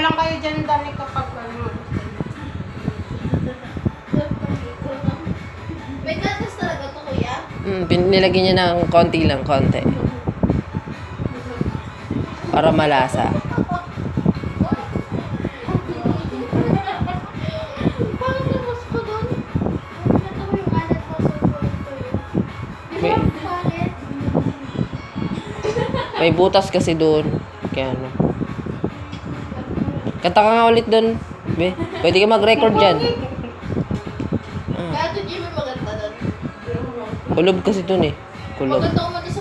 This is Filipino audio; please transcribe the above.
lang kayo dyan, Dani, kapag ano. May gatas talaga to, kuya? Nilagyan niya ng konti lang, konti. Para malasa. Parang nabos ko doon. Ito mo yung alat ko sa Di ba? Bakit? May butas kasi doon. Kaya ano. Kanta ka nga ulit doon. Be, pwede ka mag-record dyan. Kaya ito, Jimmy, maganda doon. Kulob kasi doon eh. Kulob. Maganda kumanta sa